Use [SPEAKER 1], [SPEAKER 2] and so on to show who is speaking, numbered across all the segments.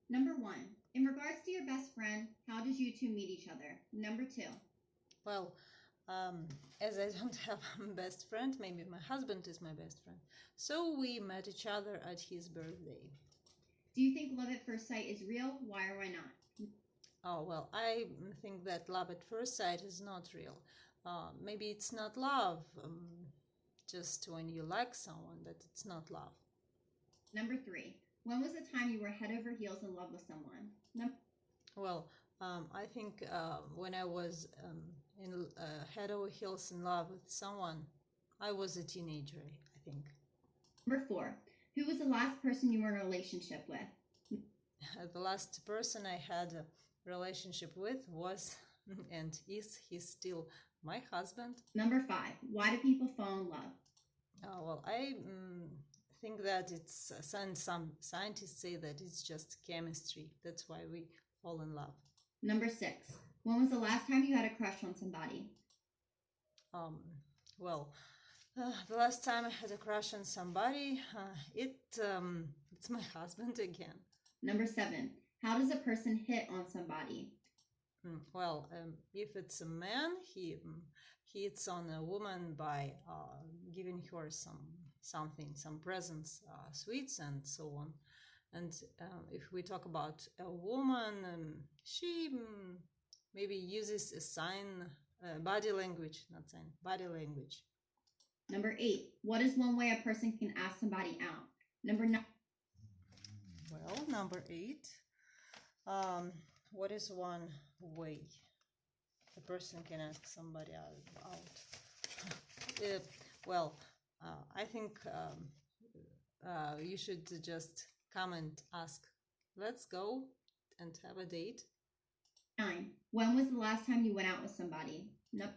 [SPEAKER 1] Number one, in regards to your best friend, how did you two meet each other? Number two,
[SPEAKER 2] Well, as I don't have a best friend, maybe my husband is my best friend. So we met each other at his birthday.
[SPEAKER 1] do you think love at first sight is real? Why or why not?
[SPEAKER 2] Oh, well, I think that love at first sight is not real. Maybe it's not love, just when you like someone, that it's not love.
[SPEAKER 1] Number three, when was the time you were head over heels in love with someone?
[SPEAKER 2] Well, I think when I was in head over heels in love with someone, I was a teenager, I think.
[SPEAKER 1] Number four, who was the last person you were in a relationship with?
[SPEAKER 2] The last person I had a relationship with was and is he's still my husband.
[SPEAKER 1] Number five, why do people fall in love?
[SPEAKER 2] Well, I think that it's some scientists say that it's just chemistry. That's why we fall in love.
[SPEAKER 1] Number six, when was the last time you had a crush on somebody?
[SPEAKER 2] Um, well, the last time I had a crush on somebody, it's my husband again.
[SPEAKER 1] Number seven, how does a person hit on somebody?
[SPEAKER 2] Well, if it's a man, he hits on a woman by giving her some presents, sweets, and so on. And if we talk about a woman, she maybe uses a body language, not sign, body language.
[SPEAKER 1] Number eight, what is one way a person can ask somebody out? Number nine.
[SPEAKER 2] Well, number eight, what is one way a person can ask somebody out? Well, I think you should just come and ask, let's go and have a date.
[SPEAKER 1] 9, when was the last time you went out with somebody? Nope.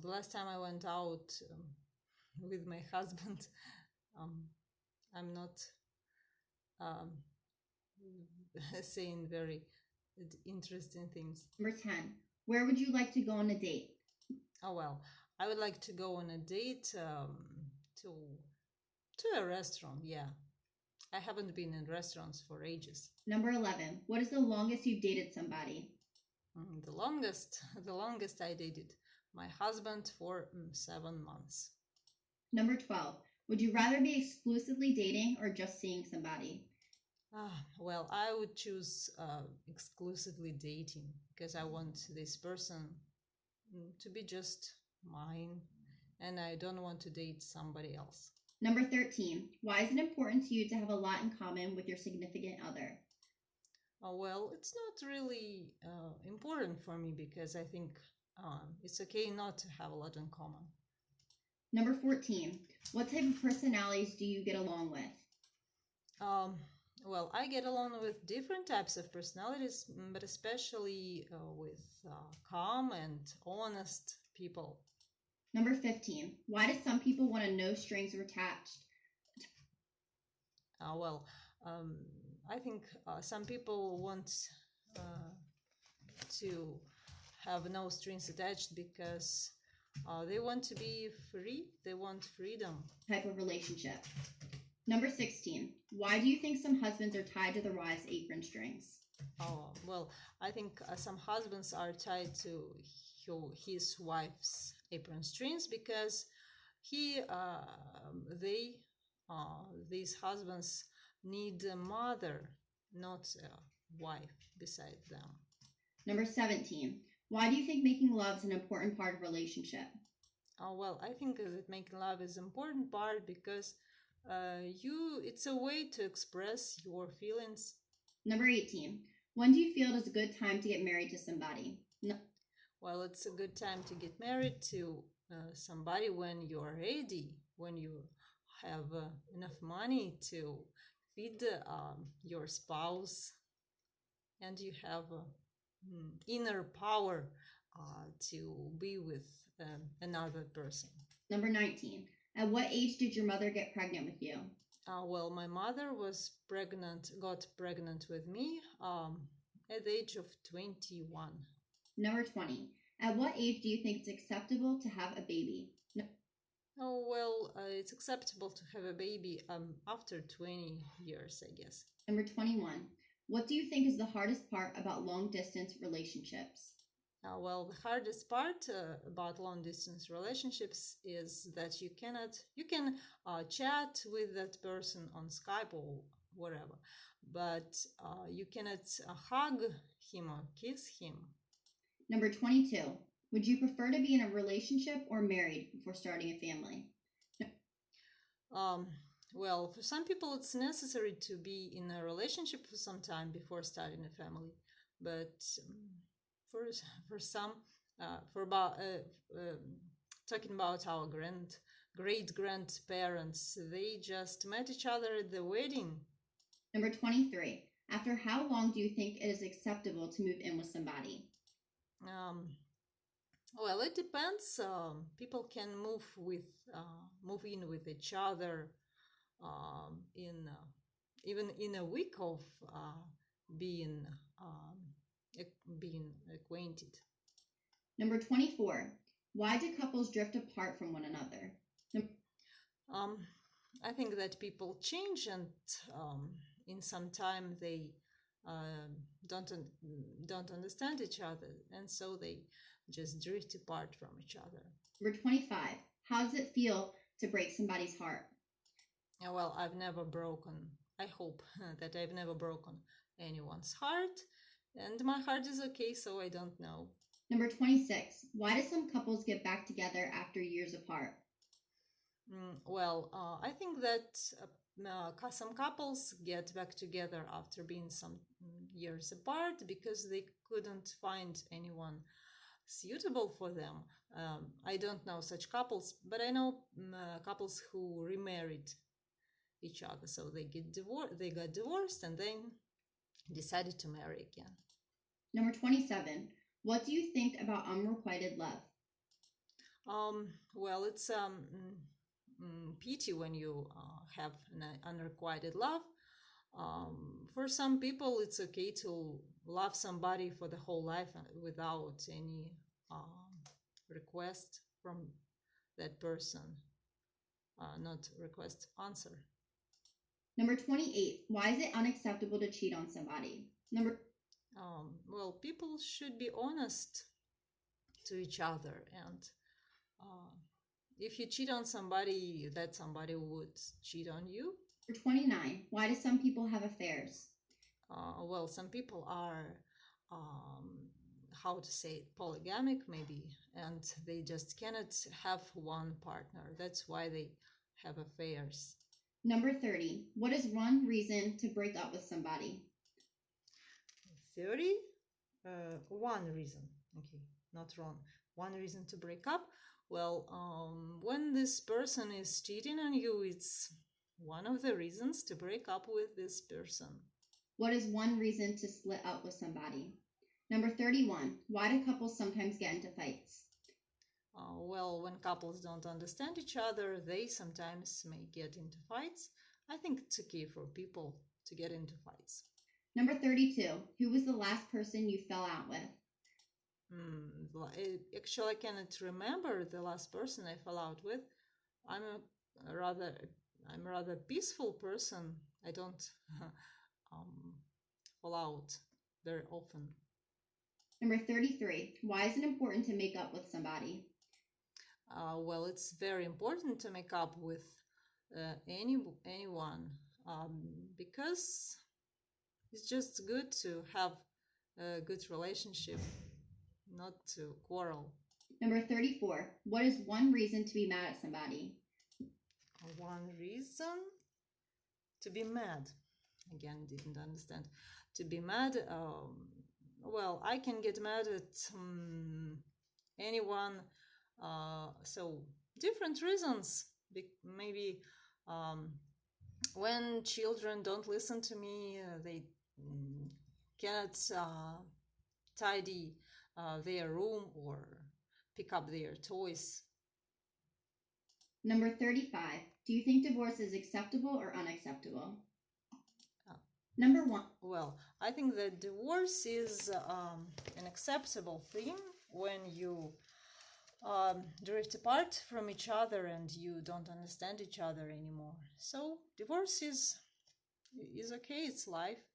[SPEAKER 2] The last time I went out with my husband, I'm not saying very interesting things.
[SPEAKER 1] Number 10, where would you like to go on a date?
[SPEAKER 2] Oh, well, I would like to go on a date to a restaurant, yeah. I haven't been in restaurants for ages.
[SPEAKER 1] Number 11, what is the longest you've dated somebody?
[SPEAKER 2] The longest I dated my husband for 7 months.
[SPEAKER 1] Number 12, would you rather be exclusively dating or just seeing somebody?
[SPEAKER 2] Well, I would choose exclusively dating because I want this person to be just mine and I don't want to date somebody else.
[SPEAKER 1] Number 13, why is it important to you to have a lot in common with your significant other?
[SPEAKER 2] Well, it's not really important for me because I think it's okay not to have a lot in common.
[SPEAKER 1] Number 14, what type of personalities do you get along with?
[SPEAKER 2] Well, I get along with different types of personalities, but especially with calm and honest people.
[SPEAKER 1] Number 15, why do some people want to no strings attached?
[SPEAKER 2] Well, I think some people want to have no strings attached because they want to be free. They want freedom.
[SPEAKER 1] Type of relationship. Number 16, why do you think some husbands are tied to their wives' apron strings?
[SPEAKER 2] Oh, well, I think some husbands are tied to his wife's apron strings because these husbands need a mother, not a wife beside them.
[SPEAKER 1] Number 17, why do you think making love is an important part of a relationship?
[SPEAKER 2] Well, I think that making love is an important part because it's a way to express your feelings.
[SPEAKER 1] Number 18, when do you feel it is a good time to get married to somebody? No.
[SPEAKER 2] Well, it's a good time to get married to somebody when you're ready, when you have enough money to feed your spouse and you have inner power to be with another person.
[SPEAKER 1] Number 19, at what age did your mother get pregnant with you?
[SPEAKER 2] Well, my mother got pregnant with me at the age of 21.
[SPEAKER 1] Number 20, at what age do you think it's acceptable to have a baby? No.
[SPEAKER 2] Oh, well, it's acceptable to have a baby after 20 years, I guess.
[SPEAKER 1] Number 21, What do you think is the hardest part about long distance relationships?
[SPEAKER 2] Well, the hardest part about long distance relationships is that you can chat with that person on Skype or whatever, but you cannot hug him or kiss him.
[SPEAKER 1] Number 22. Would you prefer to be in a relationship or married before starting a family?
[SPEAKER 2] Um, well, for some people, it's necessary to be in a relationship for some time before starting a family, but for some, for about talking about our great grandparents, they just met each other at the wedding.
[SPEAKER 1] Number 23. After how long do you think it is acceptable to move in with somebody?
[SPEAKER 2] Um, well, it depends. People can move in with each other in even in a week of being being acquainted.
[SPEAKER 1] Number 24. Why do couples drift apart from one another?
[SPEAKER 2] Um, I think that people change, and in some time they uh, don't don't understand each other, and so they just drift apart from each other.
[SPEAKER 1] Number 25. How does it feel to break somebody's heart?
[SPEAKER 2] Well, I've never broken. I hope that I've never broken anyone's heart, and my heart is okay, so I don't know.
[SPEAKER 1] Number 26. Why do some couples get back together after years apart?
[SPEAKER 2] Well, I think that some couples get back together after being some years apart because they couldn't find anyone suitable for them. I don't know such couples, but I know couples who remarried each other, so they got divorced, and then decided to marry again.
[SPEAKER 1] Number 27. What do you think about unrequited love?
[SPEAKER 2] Well, it's pity when you have an unrequited love. For some people, it's okay to love somebody for the whole life without any request from that person, not request, answer.
[SPEAKER 1] Number 28. Why is it unacceptable to cheat on somebody?
[SPEAKER 2] Well, people should be honest to each other, and if you cheat on somebody, that somebody would cheat on you.
[SPEAKER 1] Number 29. Why do some people have affairs?
[SPEAKER 2] Well, some people are, how to say it, polygamic maybe, and they just cannot have one partner. That's why they have affairs.
[SPEAKER 1] Number 30. What is one reason to break up with somebody?
[SPEAKER 2] 30? One reason. Okay, not wrong. One reason to break up. Well, when this person is cheating on you, it's one of the reasons to break up with this person.
[SPEAKER 1] What is one reason to split up with somebody? Number 31. Why do couples sometimes get into fights?
[SPEAKER 2] Well, when couples don't understand each other, they sometimes may get into fights. I think it's okay for people to get into fights.
[SPEAKER 1] Number 32. Who was the last person you fell out with?
[SPEAKER 2] Actually, I cannot remember the last person I fell out with. I'm a rather peaceful person. I don't fall out very often.
[SPEAKER 1] Number 33. Why is it important to make up with somebody?
[SPEAKER 2] Well, it's very important to make up with anyone because it's just good to have a good relationship, not to quarrel.
[SPEAKER 1] Number 34. What is one reason to be mad at somebody?
[SPEAKER 2] One reason to be mad. Again, didn't understand. To be mad, well, I can get mad at anyone. So different reasons. Maybe when children don't listen to me, they cannot tidy their room or pick up their toys.
[SPEAKER 1] Number 35. Do you think divorce is acceptable or unacceptable? Number 1.
[SPEAKER 2] Well, I think that divorce is an acceptable thing when you drift apart from each other and you don't understand each other anymore. So divorce is okay. It's life.